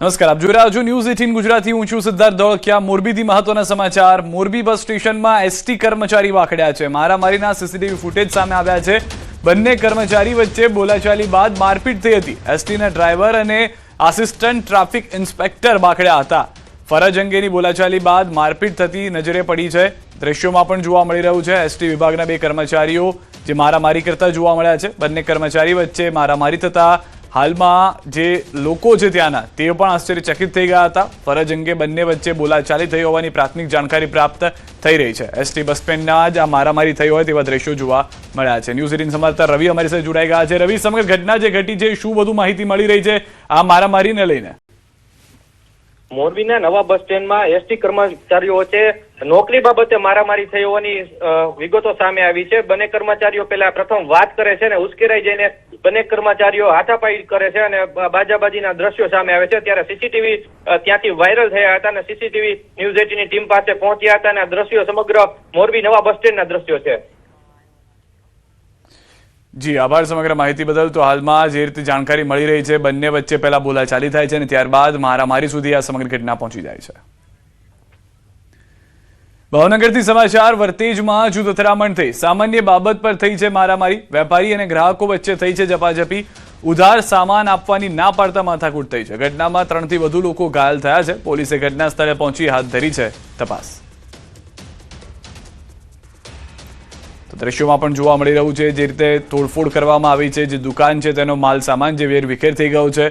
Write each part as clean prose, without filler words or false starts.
નમસ્કાર, આપ જોઈ રહ્યા છો ન્યૂઝ 18 ગુજરાતી. હું છું સિદ્ધાર્થ ધોળકિયા. મોરબીથી મહત્વના સમાચાર. મોરબી બસ સ્ટેશનમાં એસટી કર્મચારી વાખડ્યા છે. મારામારીના સીસીટીવી ફૂટેજ સામે આવ્યા છે. બંને કર્મચારી વચ્ચે બોલાચાલી બાદ મારપીટ થઈ હતી. એસટીના ડ્રાઈવર અને આસિસ્ટન્ટ ટ્રાફિક ઇન્સ્પેક્ટર વાખડ્યા હતા. ફરજ અંગેની બોલાચાલી બાદ મારપીટ થતી નજરે પડી છે. દ્રશ્યોમાં પણ જોવા મળી રહ્યું છે. એસટી વિભાગના બે કર્મચારીઓ જે મારામારી કરતા જોવા મળ્યા છે. બંને કર્મચારી વચ્ચે મારામારી થતા હાલમાં જે લોકો છે ત્યાંના તેઓ પણ આશ્ચર્યચકિત થઈ ગયા હતા. ફરજ અંગે બંને વચ્ચે બોલાચાલી થઈ હોવાની પ્રાથમિક જાણકારી પ્રાપ્ત થઈ રહી છે. એસટી બસ સ્ટેન્ડના જ આ મારામારી થઈ હોય તેવા દ્રશ્યો જોવા મળ્યા છે. ન્યૂઝ 18 સમાચાર રવિ અમારી સાથે જોડાઈ ગયા છે. રવિ, સમગ્ર ઘટના જે ઘટી છે શું વધુ માહિતી મળી રહી છે આ મારામારીને લઈને? મોરબીના નવા બસ સ્ટેન્ડમાં એસટી કર્મચારીઓ વચ્ચે નોકરી બાબતે મારામારી થઈ હોવાની વિગતો સામે આવી છે. બંને કર્મચારીઓ પહેલા પ્રથમ વાત કરે છે અને ઉશ્કેરાઈ જઈને બંને કર્મચારીઓ હાથાપાઈ કરે છે અને બાજાબાજીના દ્રશ્યો સામે આવે છે. ત્યારે સીસીટીવી ત્યાંથી વાયરલ થયા હતા અને સીસીટીવી ન્યૂઝ 18 ની ટીમ પાસે પહોંચ્યા હતા અને આ દ્રશ્યો સમગ્ર મોરબી નવા બસ સ્ટેન્ડના દ્રશ્યો છે. જી આભાર સમગ્ર માહિતી બદલ. તો હાલમાં જે રીતે જાણકારી મળી રહી છે બંને વચ્ચે પહેલા બોલાચાલી થાય છે અને ત્યારબાદ મારામારી સુધી આ સમગ્ર ઘટના પહોંચી જાય છે. ભાવનગરથી સમાચાર. વર્તેજમાં જૂથ અથડામણ થઈ. સામાન્ય બાબત પર થઈ છે મારામારી. વેપારી અને ગ્રાહકો વચ્ચે થઈ છે ઝપાઝપી. ઉધાર સામાન આપવાની ના પાડતા માથાકૂટ થઈ છે. ઘટનામાં 3 થી વધુ લોકો ઘાયલ થયા છે. પોલીસે ઘટના સ્થળે પહોંચી હાથ ધરી છે તપાસ. દ્રશ્યોમાં પણ જોવા મળી રહ્યું છે જે રીતે તોડફોડ કરવામાં આવી છે. જે દુકાન છે તેનો માલ સામાન જે વેરવિખેર થઈ ગયો છે.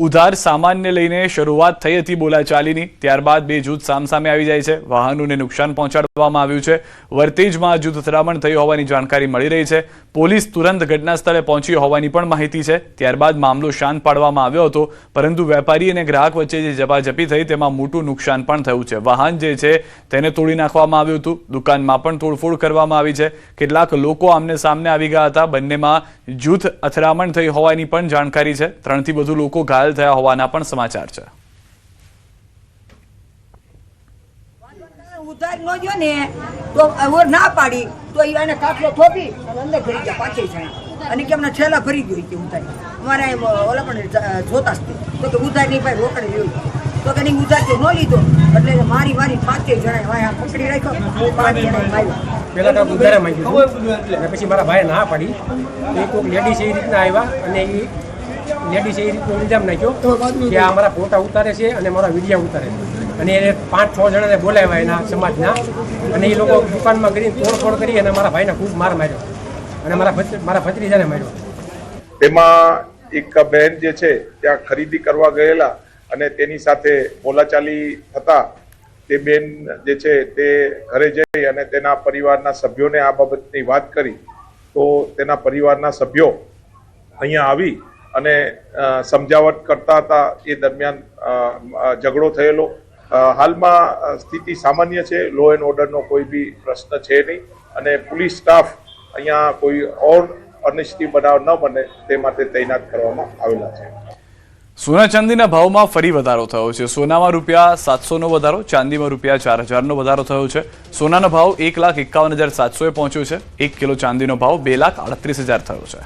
ઉધાર સામાનને લઈને શરૂઆત થઈ હતી બોલાચાલીની. ત્યારબાદ બે જૂથ સામસામે આવી જાય છે. વાહનોને નુકસાન પહોંચાડવામાં આવ્યું છે. વર્તેજમાં જૂથ અથડામણ થઈ હોવાની જાણકારી મળી રહી છે. પોલીસ તુરંત ઘટના સ્થળે પહોંચી હોવાની પણ માહિતી છે. ત્યારબાદ મામલો શાંત પાડવામાં આવ્યો હતો, પરંતુ વેપારી અને ગ્રાહક વચ્ચે જે ઝપાઝપી થઈ તેમાં મોટું નુકસાન પણ થયું છે. વાહન જે છે તેને તોડી નાખવામાં આવ્યું હતું. દુકાનમાં પણ તોડફોડ કરવામાં આવી છે. કેટલાક લોકો આમને સામને આવી ગયા હતા. બંનેમાં જૂથ અથડામણ થઈ હોવાની પણ જાણકારી છે. 3 થી વધુ લોકો ઘાયલ થયા હોવાના પણ સમાચાર છે. ઉધાર નો જો ને તો ઓર ના પાડી તો એને કાટલો થોપી અને અંદર ભરી ગયા પાછી જાય અને કે અમને છેલ્લા ભરી ગયો કે ઉધાર અમારે ઓલા પણ જોતા તો કે ઉધાર નહીં ભાઈ રોકડે જોઈ તો કે નહીં ઉધાર તો ન લીધો એટલે મારી 5 જણા વાયા પકડી રાખ્યો. 5 જણા માર્યો. પેલા તો ઉધારે માંગ્યું અને પછી મારા ભાઈ ના પાડી. એક કોઈક લેડીઝ એ રીતના આવ્યા અને એ લેડીઝ એ રીતનો ઇલ્ઝામ નાખ્યો કે આ મારા ફોટા ઉતારે છે અને મારા વિડીયો ઉતારે છે. અને એને 5-6 જણાને બોલાવ્યા એના સમાજના અને એ લોકો દુકાનમાં કરીને તોડફોડ કરી અને મારા ભાઈને ખૂબ માર માર્યો અને મારા ભત્રીજાને માર્યો. તેમાં એક બહેન જે છે ત્યાં ખરીદી કરવા ગયેલા અને તેની સાથે બોલાચાલી થતા તે બેન જે છે તે ઘરે જઈ અને તેના પરિવારના સભ્યોને આ બાબતની વાત કરી તો તેના પરિવારના સભ્યો અહીંયા આવી અને સમજાવટ કરતા હતા. એ દરમિયાન ઝઘડો થયેલો. હાલમાં સ્થિતિ સામાન્ય છે. લો એન્ડ ઓર્ડરનો કોઈ બી પ્રશ્ન છે નહીં અને પોલીસ સ્ટાફ અહીંયા કોઈ ઓર અનિશ્ચિત બનાવ ન બને તે માટે તૈનાત કરવામાં આવેલા છે. સોના ચાંદીના ભાવમાં ફરી વધારો થયો છે. સોનામાં ₹700નો વધારો, ચાંદીમાં ₹4000નો વધારો થયો છે. સોનાનો ભાવ 1,51,700 પહોંચ્યો છે. 1 કિલો ચાંદીનો ભાવ 2,38,000 થયો છે.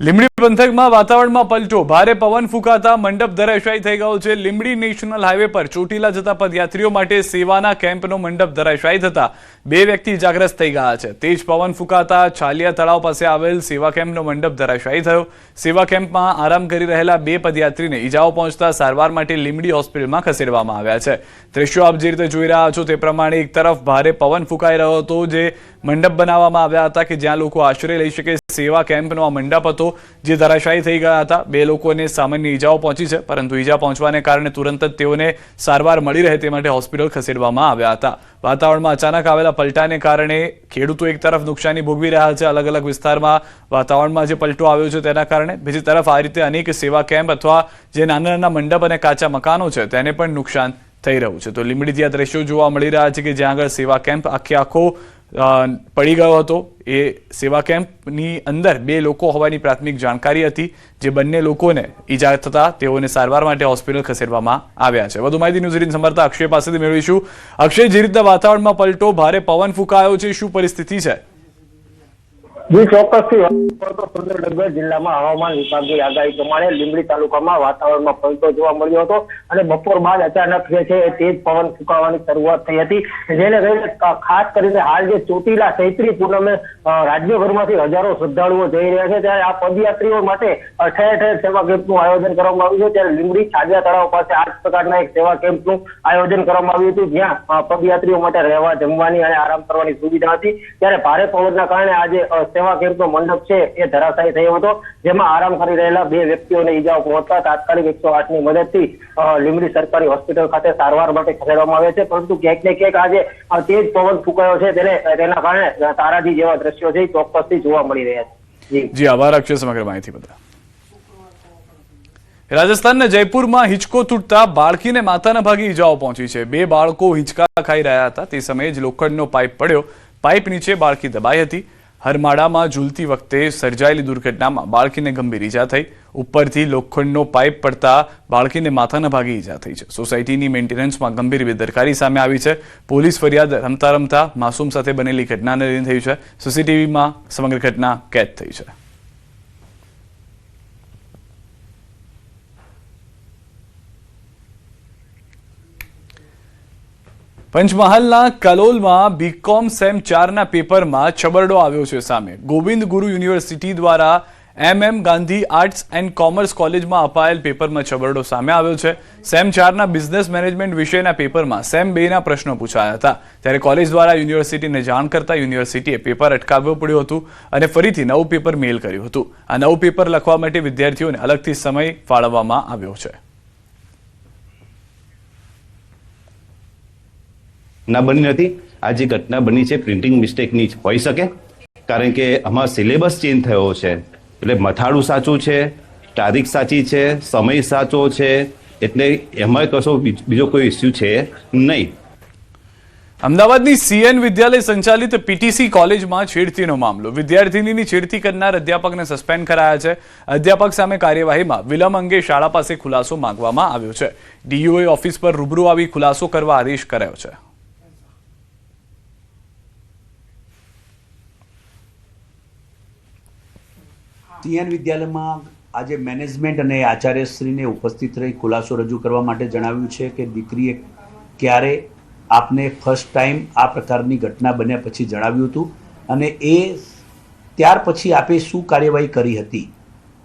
લીંબડી પંથકમાં વાતાવરણમાં પલટો. ભારે પવન ફૂંકાતા મંડપ ધરાશાયી થઈ ગયો છે. લીંબડી નેશનલ હાઈવે પર ચોટીલા જતા પદયાત્રીઓ માટે સેવાના કેમ્પનો મંડપ ધરાશાયી થતા 2 વ્યક્તિ ઇજાગ્રસ્ત થઈ ગયા છે. તેજ પવન ફૂંકાતા છાલિયા તળાવ પાસે આવેલ સેવા કેમ્પનો મંડપ ધરાશાયી થયો. સેવા કેમ્પમાં આરામ કરી રહેલા 2 પદયાત્રીને ઇજાઓ પહોંચતા સારવાર માટે લીંબડી હોસ્પિટલમાં ખસેડવામાં આવ્યા છે. દ્રશ્યો આપ જે રીતે જોઈ રહ્યા છો તે પ્રમાણે એક તરફ ભારે પવન ફૂંકાઈ રહ્યો હતો, જે મંડપ બનાવવામાં આવ્યા હતા કે જ્યાં લોકો આશ્રય લઈ શકે. સેવા કેમ્પનો આ મંડપ હતો જે ધરાશાયી થઈ ગયા હતા. 2 લોકોને સામાન્ય ઈજાઓ પહોંચી છે, પરંતુ ઈજા પહોંચવાને કારણે તુરંત જ તેઓને સારવાર મળી રહે તે માટે હોસ્પિટલ ખસેડવામાં આવ્યા હતા. વાતાવરણમાં અચાનક આવેલા પલટાને કારણે ખેડૂતો એક તરફ નુકસાની ભોગવી રહ્યા છે. અલગ અલગ વિસ્તારમાં વાતાવરણમાં જે પલટો આવ્યો છે તેના કારણે. બીજી તરફ આ રીતે અનેક સેવા કેમ્પ અથવા જે નાના નાના મંડપ અને કાચા મકાનો છે તેને પણ નુકસાન થઈ રહ્યું છે. તો લીંબડીથી આ દ્રશ્યો જોવા મળી રહ્યા છે કે જ્યાં આગળ સેવા કેમ્પ આખો પડી ગયો હતો. એ સેવા કેમ્પની અંદર 2 લોકો હોવાની પ્રાથમિક જાણકારી હતી. જે બંને લોકોને ઈજા થતા તેઓને સારવાર માટે હોસ્પિટલ ખસેડવામાં આવ્યા છે. વધુ માહિતી ન્યૂઝ 18 સંવાદદાતા અક્ષય પાસેથી મેળવીશું. અક્ષય, જે રીતના વાતાવરણમાં પલટો, ભારે પવન ફૂંકાયો છે, શું પરિસ્થિતિ છે? જી ચોક્કસથી સુરેન્દ્રનગર જિલ્લામાં હવામાન વિભાગની આગાહી પ્રમાણે લીંબડી તાલુકામાં વાતાવરણમાં પલટો જોવા મળ્યો હતો અને બપોર બાદ અચાનક જે છે એ તેજ પવન ફૂંકાવાની શરૂઆત થઈ હતી, જેને લઈને ખાસ કરીને હાલ જે ચોટીલા ચૈત્રી પૂનમે રાજ્યભરમાંથી હજારો શ્રદ્ધાળુઓ જઈ રહ્યા છે, ત્યારે આ પદયાત્રીઓ માટે ઠેર ઠેર સેવા કેમ્પનું આયોજન કરવામાં આવ્યું છે. ત્યારે લીંબડી છાજિયા તળાવ પાસે આ જ પ્રકારના એક સેવા કેમ્પનું આયોજન કરવામાં આવ્યું હતું, જ્યાં પદયાત્રીઓ માટે રહેવા, જમવાની અને આરામ કરવાની સુવિધા હતી. ત્યારે ભારે પવનના કારણે આજે સેવા કેમ્પનો મંડપ છે એ ધરાશાયી થયો હતો, જેમાં આરામ કરી રહેલા 2 વ્યક્તિઓને ઈજાઓ પહોંચતા તાત્કાલિક 108ની મદદથી લીંબડી સરકારી હોસ્પિટલ ખાતે સારવાર માટે ખસેડવામાં આવ્યા છે. પરંતુ ક્યાંક ને ક્યાંક આજે તેજ પવન ફૂંકાયો છે, તેના કારણે તારાજી જેવા દ્રશ્યો છે ચોક્કસથી જોવા મળી રહ્યા છે. જી આભાર અક્ષય સમગ્ર માહિતી બદલ. રાજસ્થાનના જયપુરમાં હિંચકો તૂટતા બાળકીને માથાના ભાગે ઈજાઓ પહોંચી છે. 2 બાળકો હિંચકા ખાઈ રહ્યા હતા તે સમયે જ લોખંડનો પાઇપ પડ્યો. પાઇપ નીચે બાળકી દબાઈ હતી. હરમાળામાં ઝૂલતી વખતે સર્જાયેલી દુર્ઘટનામાં બાળકીને ગંભીર ઈજા થઈ. ઉપરથી લોખંડનો પાઇપ પડતા બાળકીને માથાના ભાગે ઈજા થઈ છે. સોસાયટીની મેન્ટેનન્સમાં ગંભીર બેદરકારી સામે આવી છે. પોલીસ ફરિયાદ રમતા રમતા માસૂમ સાથે બનેલી ઘટનાને લઈને થઈ છે. સીસીટીવીમાં સમગ્ર ઘટના કેદ થઈ છે. પંચમહાલના કલોલમાં બીકોમ સેમ 4ના પેપરમાં છબરડો આવ્યો છે સામે. ગોવિંદ ગુરુ યુનિવર્સિટી દ્વારા MM Gandhi arts and commerce કોલેજમાં અપાયેલ પેપરમાં છબરડો સામે આવ્યો છે. સેમ 4ના બિઝનેસ મેનેજમેન્ટ વિષયના પેપરમાં સેમ 2ના પ્રશ્નો પૂછાયા હતા, ત્યારે કોલેજ દ્વારા યુનિવર્સિટીને જાણ કરતા યુનિવર્સિટીએ પેપર અટકાવવું પડ્યું હતું અને ફરીથી નવું પેપર મેલ કર્યું હતું. આ નવું પેપર લખવા માટે વિદ્યાર્થીઓને અલગથી સમય ફાળવવામાં આવ્યો છે. ના બની નથી. આ જે ઘટના બની છે પ્રિન્ટિંગ મિસ્ટેકની જ હોઈ શકે, કારણ કે આમાં સિલેબસ ચેન્જ થયો છે, એટલે મથાળું સાચું છે, તારીખ સાચી છે, સમય સાચો છે, એટલે એમાં કશો બીજો કોઈ ઇસ્યુ છે નહીં. અમદાવાદની CN વિદ્યાલય સંચાલિત PTC કોલેજમાં છેડતીનો મામલો. વિદ્યાર્થીનીની છેડતી કરનાર અધ્યાપકને સસ્પેન્ડ કરાયા છે. અધ્યાપક સામે કાર્યવાહીમાં વિલંબ અંગે શાળા પાસે ખુલાસો માંગવામાં આવ્યો છે. DOE ઓફિસ પર રૂબરૂ આવી ખુલાસો કરવા આદેશ કરાયો છે. CN વિદ્યાલયમાં આજે મેનેજમેન્ટ અને આચાર્યશ્રીને ઉપસ્થિત રહી ખુલાસો રજૂ કરવા માટે જણાવ્યું છે કે દીકરીએ ક્યારે આપને ફર્સ્ટ ટાઈમ આ પ્રકારની ઘટના બન્યા પછી જણાવ્યું હતું અને એ ત્યાર પછી આપે શું કાર્યવાહી કરી હતી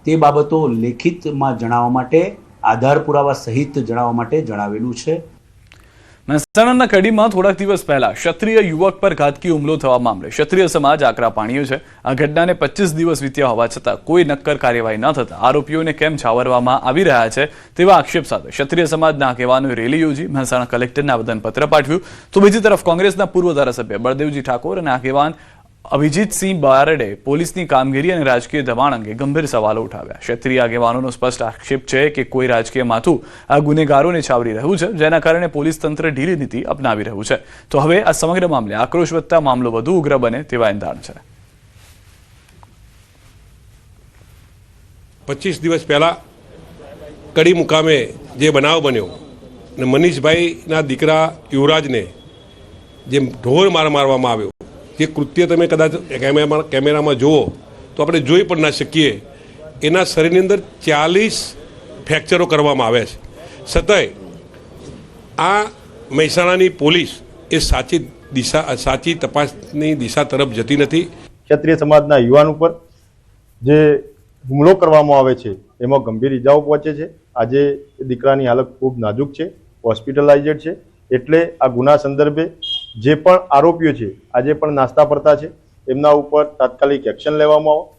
તે બાબતો લેખિતમાં જણાવવા માટે, આધાર પુરાવા સહિત જણાવવા માટે જણાવેલું છે. મહેસાણાના કડીમાં થોડાક દિવસ પહેલા ક્ષત્રિય યુવક પર ઘાતકી હુમલો થવા મામલે ક્ષત્રિય સમાજ આકરા પાણીએ છે. આ ઘટનાને 25 દિવસ વીત્યા હોવા છતાં કોઈ નક્કર કાર્યવાહી ન થતા આરોપીઓને કેમ છાવરવામાં આવી રહ્યા છે તેવા આક્ષેપ સાથે ક્ષત્રિય સમાજના આગેવાનોએ રેલી યોજી મહેસાણા કલેક્ટરને આવેદનપત્ર પાઠવ્યું. તો બીજી તરફ કોંગ્રેસના પૂર્વ ધારાસભ્ય બળદેવજી ઠાકોર અને આગેવાન અભિજીતસિંહ બારડે પોલીસની કામગીરી અને રાજકીય દબાણ અંગે ગંભીર સવાલો ઉઠાવ્યા. ક્ષત્રિય આગેવાનોનો સ્પષ્ટ આક્ષેપ છે કે કોઈ રાજકીય માથું આ ગુનેગારોને છાવરી રહ્યું છે, જેના કારણે પોલીસ તંત્ર ઢીલી નીતિ અપનાવી રહ્યું છે. તો હવે આ સમગ્ર મામલે આક્રોશ વધતા મામલો વધુ ઉગ્ર બને તેવા એંધાણ છે. 25 દિવસ પહેલા કડી મુકામે જે બનાવ બન્યો અને મનીષભાઈના દીકરા યુવરાજને જે ઢોર મારવામાં આવ્યો, જે કૃત્ય તમે કદાચ કેમેરામાં જુઓ તો આપણે જોઈ પણ ના શકીએ. એના શરીરની અંદર 40 ફ્રેક્ચરો કરવામાં આવ્યા છે. છતાંય આ મહેસાણાની પોલીસ એ સાચી તપાસની દિશા તરફ જતી નથી. ક્ષત્રિય સમાજના યુવાન ઉપર જે હુમલો કરવામાં આવે છે એમાં ગંભીર ઈજાઓ પહોંચે છે. આજે દીકરાની હાલત ખૂબ નાજુક છે, હોસ્પિટલાઇઝેડ છે. એટલે આ ગુના સંદર્ભે જે પણ આરોપીઓ છે આજે પણ નાસ્તા પડતા છે, એમના ઉપર તાત્કાલિક એક્શન લેવામાં આવે.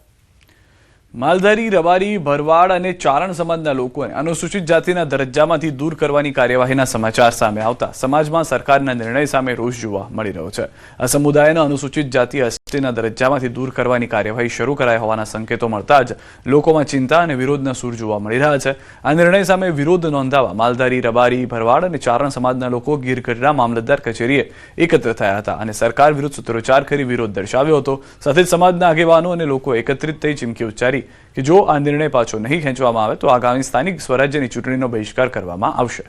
માલધારી, રબારી, ભરવાડ અને ચારણ સમાજના લોકોને અનુસૂચિત જાતિના દરજ્જામાંથી દૂર કરવાની કાર્યવાહીના સમાચાર સામે આવતા સમાજમાં સરકારના નિર્ણય સામે રોષ જોવા મળી રહ્યો છે. આ સમુદાયના અનુસૂચિત જાતિ એસટીના દરજ્જામાંથી દૂર કરવાની કાર્યવાહી શરૂ કરાઈ હોવાના સંકેતો મળતા જ લોકોમાં ચિંતા અને વિરોધના સૂર જોવા મળી રહ્યા છે. આ નિર્ણય સામે વિરોધ નોંધાવવા માલધારી, રબારી, ભરવાડ અને ચારણ સમાજના લોકો ગીરગઢડા મામલતદાર કચેરીએ એકત્ર થયા હતા અને સરકાર વિરુદ્ધ સૂત્રોચ્ચાર કરી વિરોધ દર્શાવ્યો હતો. સાથે જ સમાજના આગેવાનો અને લોકો એકત્રિત થઈ ચીમકી ઉચ્ચારી કે જો આ નિર્ણય પાછો નહીં ખેંચવામાં આવે તો આગામી સ્થાનિક સ્વરાજ્યની ચૂંટણીનો બહિષ્કાર કરવામાં આવશે.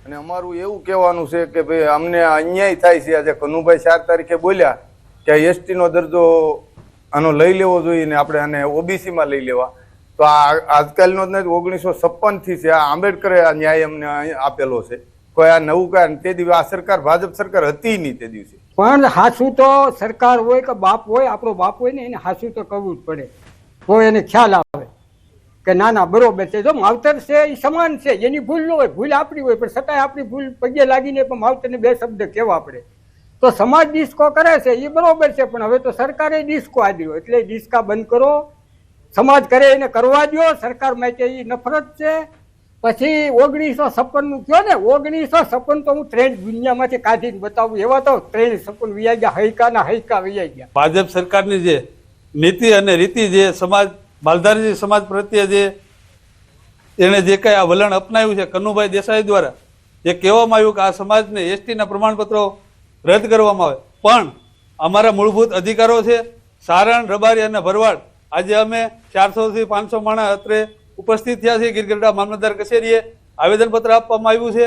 અને અમારું એવું કહેવાનું છે કે ભાઈ અમને અન્યાય થાય છે. આજે કનુભાઈ 4 તારીખે બોલ્યા કે એસટીનો દરજ્જો આનો લઈ લેવો જોઈએ ને આપણે આને ઓબીસીમાં લઈ લેવા, તો આ આજકાલનો જ નથી, 1956થી છે. આ આંબેડકરે આ ન્યાય અમને આપેલો છે. કોઈ આ નવું કાંઈ તે દિવસે આ સરકાર ભાજપ સરકાર હતી નહીં તે દિવસે. પણ હાસું તો સરકાર હોય કે બાપ હોય, આપણો બાપ હોય ને એને હાસું તો કરવું જ પડે, તો એને ખ્યાલ આવે કે ના ના બરોબર છે. જો માવતર છે એ સમાન છે, એની ભૂલ ન હોય, ભૂલ આપણી હોય, પણ છતાંય આપણી ભૂલ પગે લાગીને પણ માવતરને 2 શબ્દ કહેવા પડે. તો સમાજ ડિસ્કો કરે છે એ બરોબર છે, પણ હવે તો સરકારે ડિસ્કો આપ્યો, એટલે ડિસ્કા બંધ કરો. સમાજ કરે એને કરવા દો, સરકાર માટે એ નફરત છે. પછી 1956 કયો ને, 1956 તો હું ટ્રેન્ડ દુનિયામાંથી કાઢીને બતાવું, એવા તો ટ્રેન્ડ સપન વૈયા ગયા, હૈકાના હૈકા વૈયા ગયા. ભાજપ સરકારની જે નીતિ અને રીતિ, જે સમાજ માલધારી સમાજ પ્રત્યે જે એણે જે કંઈ આ વલણ અપનાવ્યું છે કનુભાઈ દેસાઈ દ્વારા, એ કહેવામાં આવ્યું કે આ સમાજને એસટીના પ્રમાણપત્રો રદ કરવામાં આવે, પણ અમારા મૂળભૂત અધિકારો છે સારણ, રબારી અને ભરવાડ. આજે અમે 400 થી 500 માણસ અત્રે ઉપસ્થિત થયા છે. ગીરગઢડા મામલતદાર કચેરીએ આવેદનપત્ર આપવામાં આવ્યું છે.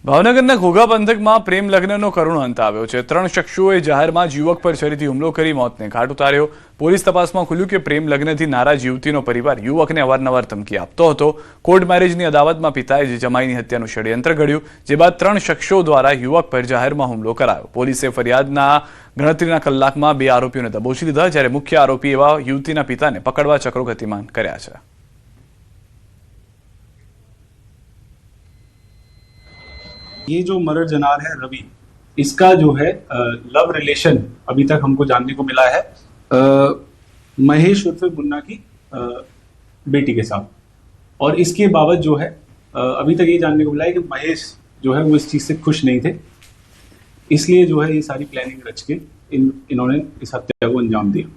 ભાવનગરના ઘોઘા પંથકમાં પ્રેમ લગ્નનો કરુણ અંત આવ્યો છે. 3 શખ્સોએ જાહેરમાં જ યુવક પર છરીથી હુમલો કરી મોતને ઘાટ ઉતાર્યો. પોલીસ તપાસમાં ખુલ્યું કે પ્રેમ લગ્નથી નારાજ યુવતીનો પરિવાર યુવકને અવારનવાર ધમકી આપતો હતો. કોર્ટ મેરેજની અદાવતમાં પિતાએ જ જમાઈની હત્યાનું ષડયંત્ર ઘડ્યું, જે બાદ 3 શખ્સો દ્વારા યુવક પર જાહેરમાં હુમલો કરાયો. પોલીસે ફરિયાદના ગણતરીના કલાકમાં 2 આરોપીઓને દબોચી લીધા, જ્યારે મુખ્ય આરોપી એવા યુવતીના પિતાને પકડવા ચક્રો ગતિમાન કર્યા છે. ये जो मर्डर जनार है रवि, इसका जो है लव रिलेशन अभी तक हमको जानने को मिला है महेश उर्फ मुन्ना की बेटी के साथ, और इसके बाबत जो है अभी तक ये जानने को मिला है कि महेश जो है वो इस चीज़ से खुश नहीं थे, इसलिए जो है ये सारी प्लानिंग रच के इन्होंने इस हत्या को अंजाम दिया.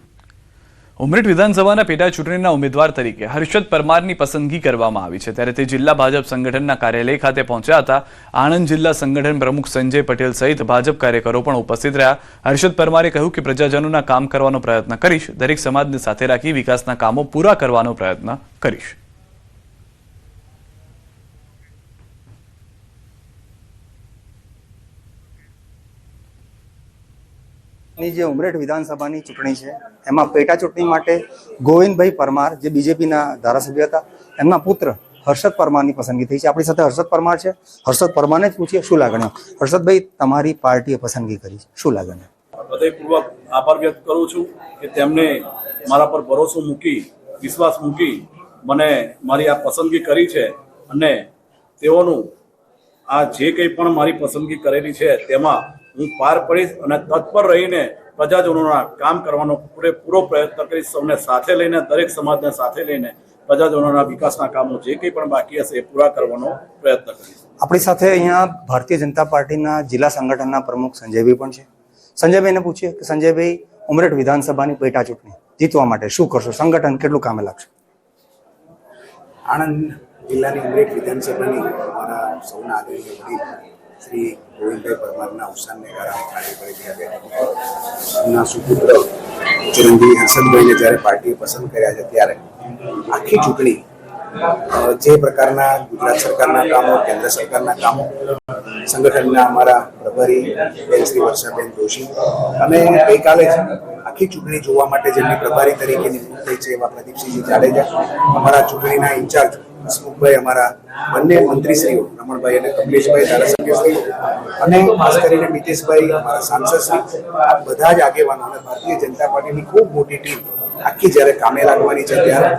ઉમરેઠ વિધાનસભાના પેટા ચૂંટણીના ઉમેદવાર તરીકે હર્ષદ પરમારની પસંદગી કરવામાં આવી છે, ત્યારે તે જિલ્લા ભાજપ સંગઠનના કાર્યાલય ખાતે પહોંચ્યા હતા. આણંદ જિલ્લા સંગઠન પ્રમુખ સંજય પટેલ સહિત ભાજપ કાર્યકરો પણ ઉપસ્થિત રહ્યા. હર્ષદ પરમારે કહ્યું કે પ્રજાજનોના કામ કરવાનો પ્રયત્ન કરીશ, દરેક સમાજને સાથે રાખી વિકાસના કામો પૂરા કરવાનો પ્રયત્ન કરીશ. ની જે ઉમરેઠ વિધાનસભાની ચૂંટણી છે એમાં પેટા ચૂંટણી માટે ગોવિંદભાઈ પરમાર જે બીજેપીના ધારાસભ્ય હતા એમના પુત્ર હર્ષદ પરમારની પસંદગી થઈ છે. આપણી સાથે હર્ષદ પરમાર છે. હર્ષદ પરમારને જ પૂછીએ શું લાગણીઓ. હર્ષદભાઈ, તમારી પાર્ટીએ પસંદગી કરી છે, શું લાગણીઓ? હૃદયપૂર્વક આભાર વ્યક્ત કરું છું કે તેમને મારા પર ભરોસો મૂકી, વિશ્વાસ મૂકી મને મારી આ પસંદગી કરી છે, અને તેઓનું આ જે કંઈ પણ મારી પસંદગી કરેલી છે તેમાં હું પાર પડીશ અને તત્પર રહીને પ્રજાજનોના કામ કરવાનો પૂરેપૂરો પ્રયત્ન કરીશ. સૌને સાથે લઈને, દરેક સમાજને સાથે લઈને પ્રજાજનોના વિકાસના કામો જે કંઈ પણ બાકી હશે એ પૂરા કરવાનો પ્રયત્ન કરીશ. આપણી સાથે અહીંયા ભારતીય જનતા પાર્ટીના જિલ્લા સંગઠનના પ્રમુખ સંજયભાઈ પણ છે. સંજયભાઈને પૂછીએ કે સંજયભાઈ, ઉમરેઠ વિધાનસભાની પેટા ચૂંટણી જીતવા માટે શું કરશો? સંગઠન કેટલું કામે લાગશે? આણંદ જિલ્લાની ઉમરેઠ વિધાનસભાની અમારા સૌના આદરણીય વડીલ શ્રી ગોવિંદભાઈ પરમારના અવસાનને કારણે ખાલી પડી ગયા એમના સુપુત્ર ચિરંજીવી હર્ષદભાઈને જ્યારે પાર્ટીએ પસંદ કર્યા છે, ત્યારે આખી ચૂંટણી જે પ્રકારના ગુજરાત સરકારના કામો, કેન્દ્ર સરકારના કામો, સંગઠનના અમારા પ્રભારી બેન શ્રી વર્ષાબેન જોશી અને ગઈકાલે જ આખી ચૂંટણી જોવા માટે જેમની પ્રભારી તરીકે નિમણૂક થઈ છે એવા પ્રદીપસિંહજી જાડેજા, અમારા ચૂંટણીના ઇન્ચાર્જ હસમુખભાઈ, અમારા બંને મંત્રીશ્રીઓ રમણભાઈ અને કમલેશભાઈ ધારાસભ્યશ્રીઓ, અને ખાસ કરીને મિતેશભાઈ અમારા સાંસદશ્રી, આ બધા જ આગેવાનો અને ભારતીય જનતા પાર્ટીની ખૂબ મોટી ટીમ આખી જ્યારે કામે લાગવાની છે ત્યારે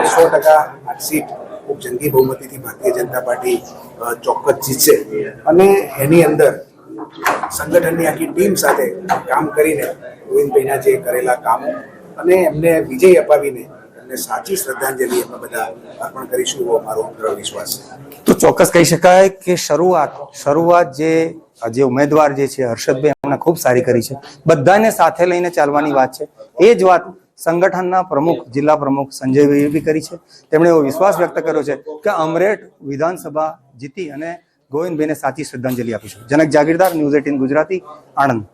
100% આ સીટ ખૂબ જંગી બહુમતીથી ભારતીય જનતા પાર્ટી ચોક્કસ જીતશે. અને એની અંદર સંગઠનની આખી ટીમ સાથે કામ કરીને ગોવિંદભાઈના જે કરેલા કામો અને એમને વિજય અપાવીને સાચી શ્રદ્ધાંજલિ અમે બધા અર્પણ કરીશું એવો મારો દ્રઢ વિશ્વાસ છે. તો ચોક્કસ કહી શકાય કે શરૂઆત જે ઉમેદવાર જે છે હર્ષદભાઈ એમને ખૂબ સારી કરી છે. બધાને સાથે લઈને ચાલવાની વાત છે. એ જ વાત સંગઠનના પ્રમુખ, જિલ્લા પ્રમુખ સંજયભાઈએ બી કરી છે. તેમણે એવો વિશ્વાસ વ્યક્ત કર્યો છે કે ઉમરેઠ વિધાનસભા જીતી અને ગોવિંદભાઈને સાચી શ્રદ્ધાંજલિ આપીશું. જનક જાગીરદાર, ન્યૂઝ 18 ગુજરાતી, આણંદ.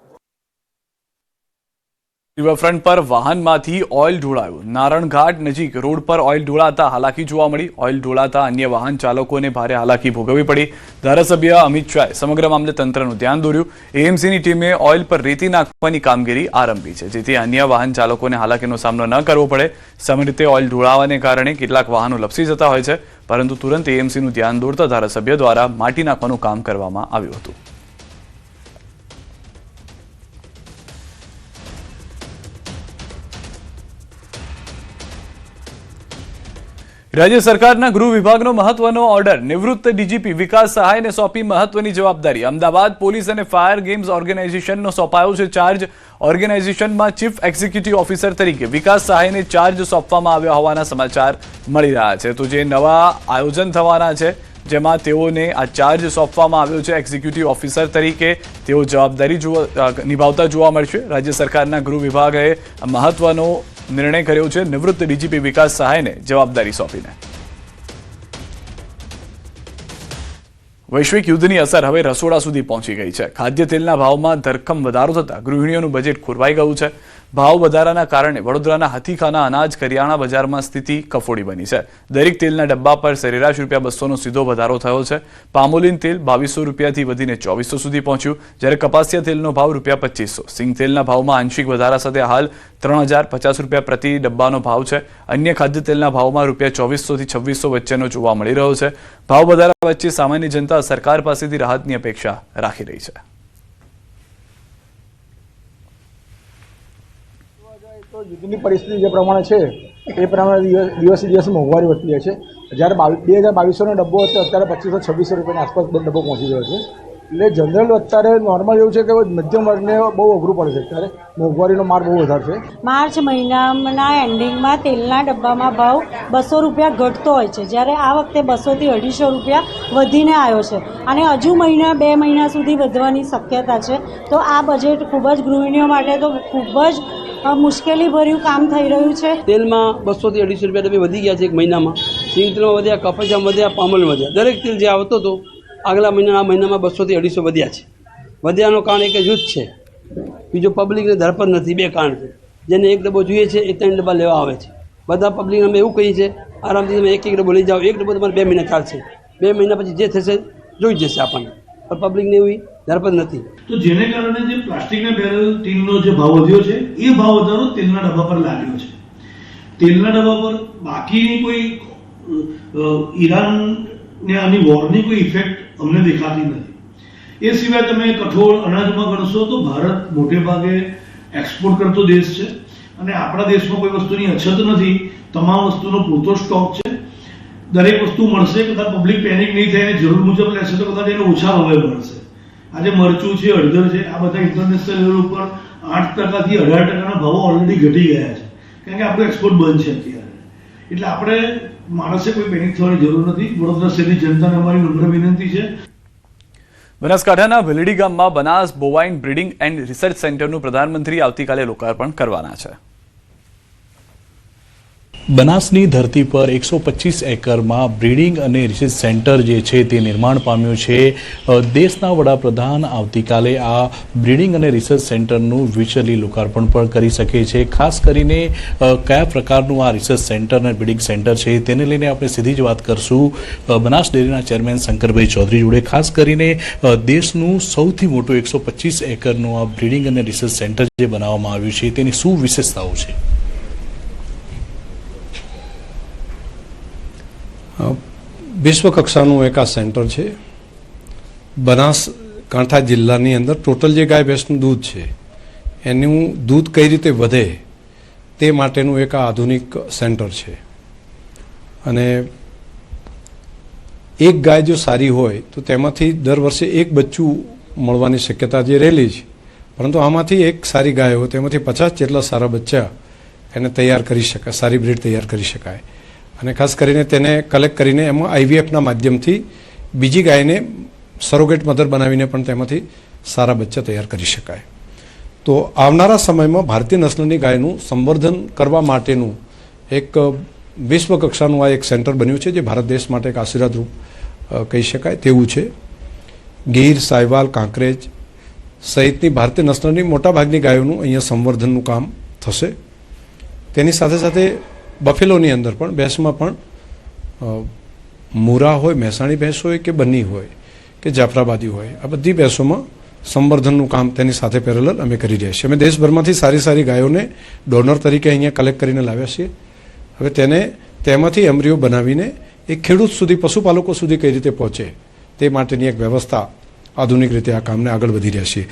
રિવરફ્રન્ટ પર વાહનમાંથી ઓઇલ ઢોળાયું. નારણઘાટ નજીક રોડ પર ઓઇલ ઢોળાતા હાલાકી જોવા મળી. ઓઇલ ઢોળાતા અન્ય વાહન ચાલકોને ભારે હાલાકી ભોગવવી પડી. ધારાસભ્ય અમિત શાહે સમગ્ર મામલે તંત્રનું ધ્યાન દોર્યું. એએમસીની ટીમે ઓઇલ પર રેતી નાખવાની કામગીરી આરંભી છે, જેથી અન્ય વાહન ચાલકોને હાલાકીનો સામનો ન કરવો પડે. સામાન્ય રીતે ઓઇલ ઢોળાવાને કારણે કેટલાક વાહનો લપસી જતા હોય છે, પરંતુ તુરંત એએમસીનું ધ્યાન દોરતા ધારાસભ્ય દ્વારા માટી નાખવાનું કામ કરવામાં આવ્યું હતું. રાજ્ય સરકારના ગૃહ વિભાગનો મહત્વનો ઓર્ડર. નિવૃત્ત ડીજીપી વિકાસ સહાયને સોંપી મહત્વની જવાબદારી. અમદાવાદ પોલીસ અને ફાયર ગેમ્સ ઓર્ગેનાઇઝેશનનો સોંપાયો છે ચાર્જ. ઓર્ગેનાઇઝેશનમાં ચીફ એક્ઝિક્યુટિવ ઓફિસર તરીકે વિકાસ સહાયને ચાર્જ સોંપવામાં આવ્યા હોવાના સમાચાર મળી રહ્યા છે. તો જે નવા આયોજન થવાના છે, જેમાં તેઓને આ ચાર્જ સોંપવામાં આવ્યો છે એક્ઝિક્યુટિવ ઓફિસર તરીકે, તેઓ જવાબદારી નિભાવતા જોવા મળશે. રાજ્ય સરકારના ગૃહ વિભાગે મહત્વનો નિર્ણય કર્યો છે નિવૃત્ત ડીજીપી વિકાસ સહાયને જવાબદારી સોંપીને. વૈશ્વિક યુદ્ધની અસર હવે રસોડા સુધી પહોંચી ગઈ છે. ખાદ્ય તેલના ભાવમાં ધરખમ વધારો થતાં ગૃહિણીઓનું બજેટ ખોરવાઈ ગયું છે. ભાવ વધારાના કારણે વડોદરાના હાથીખાના અનાજ કરિયાણા બજારમાં સ્થિતિ કફોડી બની છે. દરેક તેલના ડબ્બા પર સરેરાશ ₹200નો સીધો વધારો થયો છે. પામોલીન તેલ ₹2200થી વધીને ₹2400 સુધી પહોંચ્યું, જ્યારે કપાસિયા તેલનો ભાવ ₹2500. સિંગ તેલના ભાવમાં આંશિક વધારા સાથે હાલ ₹3050 પ્રતિ ડબ્બાનો ભાવ છે. અન્ય ખાદ્ય તેલના ભાવમાં ₹2400થી ₹2600 વચ્ચેનો જોવા મળી રહ્યો છે. ભાવ વધારા વચ્ચે સામાન્ય જનતા સરકાર પાસેથી રાહતની અપેક્ષા રાખી રહી છે. તો યુદ્ધની પરિસ્થિતિ જે પ્રમાણે છે એ પ્રમાણે દિવસે દિવસે મોંઘવારી વધતી જાય છે. જ્યારે 2200નો ડબ્બો હતો, અત્યારે 2500-2600 રૂપિયાની આસપાસ ડબ્બો પહોંચી ગયો છે. એટલે જનરલ અત્યારે નોર્મલ એવું છે કે મધ્યમ વર્ગને બહુ અઘરું પડે છે. અત્યારે મોંઘવારીનો માર બહુ વધારે છે. માર્ચ મહિનાના એન્ડિંગમાં તેલના ડબ્બામાં ભાવ ₹200 ઘટતો હોય છે, જ્યારે આ વખતે 200 થી ₹250 વધીને આવ્યો છે અને હજુ 2 મહિના સુધી વધવાની શક્યતા છે. તો આ બજેટ ખૂબ જ ગૃહિણીઓ માટે તો ખૂબ જ મુશ્કેલી ભર્યું કામ થઈ રહ્યું છે. તેલમાં 200 થી ₹250 ડબ્બે વધી ગયા છે એક મહિનામાં. સિંગ તેલમાં વધ્યા, કપાસિયામાં વધ્યા, પામોલીન વધ્યા. દરેક તેલ જે આવતો હતો આગલા મહિનામાં 200 થી ₹250 વધ્યા છે. વધ્યાનું કારણ એક યુદ્ધ છે, બીજો પબ્લિકને ધરપત નથી. 2 કારણ છે. જેને એક ડબ્બો જોઈએ છે એ 3 ડબ્બા લેવા આવે છે. બધા પબ્લિકને અમે એવું કહીએ છીએ આરામથી તમે એક ડબ્બો લઈ જાઓ. એક ડબ્બો તમારે 2 મહિના ચાલશે. 2 મહિના પછી જે થશે જોઈ જશે આપણને, પણ પબ્લિકને એવી ધરપત નથી. તો જેને કારણે જે પ્લાસ્ટિકના બેરલ ટીનનો જે ભાવ વધ્યો છે એ ભાવ વધારો તેલના ડબ્બા પર લાગ્યો છે. તેલના ડબ્બા પર બાકીની કોઈ ઈરાન ને આની વોરની કોઈ ઇફેક્ટ અમને દેખાતી નથી. એ સિવાય તમે કઠોળ અનાજમાં ગણશો તો ભારત મોટે ભાગે એક્સપોર્ટ કરતો દેશ છે અને આપણા દેશમાં કોઈ વસ્તુની અછત નથી. તમામ વસ્તુનો પૂરતો સ્ટોક છે. દરેક વસ્તુ મળશે. કદાચ પબ્લિક પેનિક નહીં થાય અને જરૂર મુજબ લેશે તો કદાચ એને ઓછા ભાવે મળશે. આજે મરચું છે, હળદર છે, આ બધા ઇન્ટરનેશનલ લેવલ ઉપર 8% થી 18%ના ભાવો ઓલરેડી ઘટી ગયા છે, કારણ કે આપણું એક્સપોર્ટ બંધ છે અત્યારે. એટલે આપણે માણસે કોઈ પેનિક થવાની જરૂર નથી. વડોદરા શહેરની જનતાને અમારી નમ્ર વિનંતી છે. બનાસકાંઠાના ભીલડી ગામમાં Banas bovine breeding and research સેન્ટરનું પ્રધાનમંત્રી આવતીકાલે લોકાર્પણ કરવાના છે. બનાસની ધરતી પર 125 એકરમાં બ્રીડિંગ અને રિસર્ચ સેન્ટર જે છે તે નિર્માણ પામ્યું છે. દેશના વડાપ્રધાન આવતીકાલે આ બ્રીડિંગ અને રિસર્ચ સેન્ટરનું વર્ચ્યુઅલી લોકાર્પણ પણ કરી શકે છે. ખાસ કરીને કયા પ્રકારનું આ રિસર્ચ સેન્ટર અને બ્રીડિંગ સેન્ટર છે તેને લઈને આપણે સીધી જ વાત કરશું બનાસ ડેરીના ચેરમેન શંકરભાઈ ચૌધરી જોડે. ખાસ કરીને દેશનું સૌથી મોટું 125 એકરનું આ બ્રીડિંગ અને રિસર્ચ સેન્ટર જે બનાવવામાં આવ્યું છે તેની શું વિશેષતાઓ છે? વિશ્વ કક્ષાનું એક આ સેન્ટર છે. બનાસકાંઠા જિલ્લાની અંદર ટોટલ જે ગાય ભેંસનું દૂધ છે એનું દૂધ કઈ રીતે વધે તે માટેનું એક આ આધુનિક સેન્ટર છે. અને એક ગાય જો સારી હોય તો તેમાંથી દર વર્ષે એક બચ્ચું મળવાની શક્યતા જે રહેલી છે, પરંતુ આમાંથી એક સારી ગાય હોય તેમાંથી 50 જેટલા સારા બચ્ચા એને તૈયાર કરી શકાય, સારી બ્રીડ તૈયાર કરી શકાય. અને ખાસ કરીને તેને કલેક્ટ કરીને એમાં IVFના માધ્યમથી બીજી ગાયને સરોગેટ મધર બનાવીને પણ તેમાંથી સારા બચ્ચા તૈયાર કરી શકાય. તો આવનારા સમયમાં ભારતીય નસ્લની ગાયનું સંવર્ધન કરવા માટેનું એક વિશ્વ કક્ષાનું આ એક સેન્ટર બન્યું છે, જે ભારત દેશ માટે એક આશીર્વાદરૂપ કહી શકાય તેવું છે. ગીર, સાયવાલ, કાંકરેજ સહિતની ભારતીય નસ્લની મોટાભાગની ગાયોનું અહીંયા સંવર્ધનનું કામ થશે. તેની સાથે સાથે બફેલોની અંદર પણ ભેંસમાં પણ મુરા હોય, મહેસાણી ભેંસ હોય કે બન્ની હોય કે જાફરાબાદી હોય, આ બધી ભેંસોમાં સંવર્ધનનું કામ તેની સાથે પેરેલલ અમે કરી રહ્યા છીએ. અમે દેશભરમાંથી સારી સારી ગાયોને ડોનર તરીકે અહીંયા કલેક્ટ કરીને લાવ્યા છીએ. હવે તેમાંથી એમ્બ્રીઓ બનાવીને એ ખેડૂત સુધી, પશુપાલકો સુધી કઈ રીતે પહોંચે તે માટેની એક વ્યવસ્થા આધુનિક રીતે આ કામને આગળ વધી રહ્યા છીએ.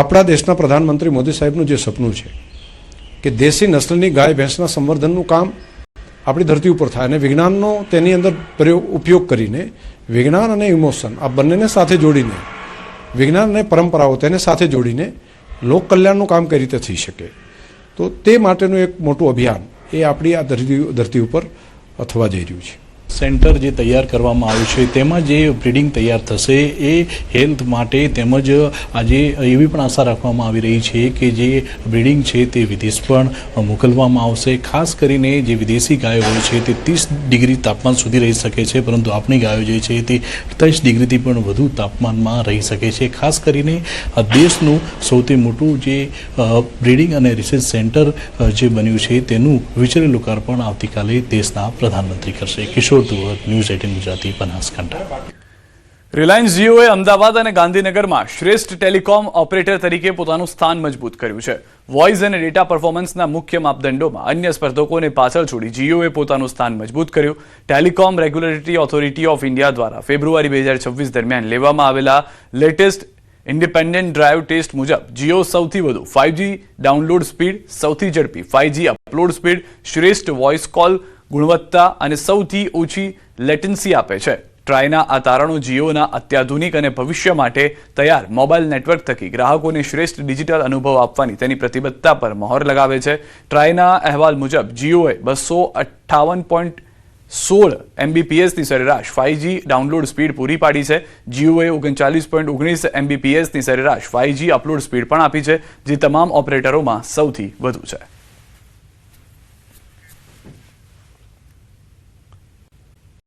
આપણા દેશના પ્રધાનમંત્રી મોદી સાહેબનું જે સપનું છે કે દેશી નસ્લની ગાય ભેંસના સંવર્ધનનું કામ આપણી ધરતી ઉપર થાય અને વિજ્ઞાનનો તેની અંદર ઉપયોગ કરીને વિજ્ઞાન અને ઇમોશન આ બંનેને સાથે જોડીને, વિજ્ઞાન અને પરંપરાઓ તેને સાથે જોડીને લોક કલ્યાણનું કામ કઈ રીતે થઈ શકે, તો તે માટેનું એક મોટું અભિયાન એ આપણી આ ધરતી ઉપર થવા જઈ રહ્યું છે. સેન્ટર જે તૈયાર કરવામાં આવ્યું છે તેમાં જે બ્રીડિંગ તૈયાર થશે એ હેલ્થ માટે તેમજ આજે એવી પણ આશા રાખવામાં આવી રહી છે કે જે બ્રીડિંગ છે તે વિદેશ પણ મોકલવામાં આવશે. ખાસ કરીને જે વિદેશી ગાયો હોય છે તે 30 ડિગ્રી તાપમાન સુધી રહી શકે છે, પરંતુ આપણી ગાયો જે છે તે 48 ડિગ્રીથી પણ વધુ તાપમાનમાં રહી શકે છે. ખાસ કરીને દેશનું સૌથી મોટું જે બ્રીડિંગ અને રિસર્ચ સેન્ટર જે બન્યું છે તેનું વિચરે લોકાર્પણ આવતીકાલે દેશના પ્રધાનમંત્રી કરશે. કિશોર news 18 Gujarati, Banaskantha. Reliance GOA Ahmedabad અને ગાંધીનગરમાં શ્રેષ્ઠ ટેલિકોમ ઓપરેટર તરીકે પોતાનું સ્થાન મજબૂત કર્યું છે. વોઇસ અને ડેટા પરફોર્મન્સના મુખ્ય માપદંડોમાં અન્ય સ્પર્ધકોને પાછળ છોડી જીઓએ પોતાનું સ્થાન મજબૂત કર્યું. Telecom regulatory authority of India દ્વારા ફેબ્રુઆરી 2026 દરમિયાન લેવામાં આવેલા લેટેસ્ટ ઇન્ડિપેન્ડન્ટ ડ્રાઈવ ટેસ્ટ મુજબ જીઓ સૌથી વધુ 5G ડાઉનલોડ સ્પીડ, સૌથી ઝડપી 5G અપલોડ સ્પીડ, શ્રેષ્ઠ વોઇસ કોલ ગુણવત્તા અને સૌથી ઓછી લેટન્સી આપે છે. ટ્રાયના આ તારણો જીઓના અત્યાધુનિક અને ભવિષ્ય માટે તૈયાર મોબાઈલ નેટવર્ક થકી ગ્રાહકોને શ્રેષ્ઠ ડિજિટલ અનુભવ આપવાની તેની પ્રતિબદ્ધતા પર મહોર લગાવે છે. ટ્રાયના અહેવાલ મુજબ જીઓએ 258.16 MBPSની સરેરાશ 5G ડાઉનલોડ સ્પીડ પૂરી પાડી છે. જીઓએ 39.19 MBPSની સરેરાશ 5G અપલોડ સ્પીડ પણ આપી છે, જે તમામ ઓપરેટરોમાં સૌથી વધુ છે.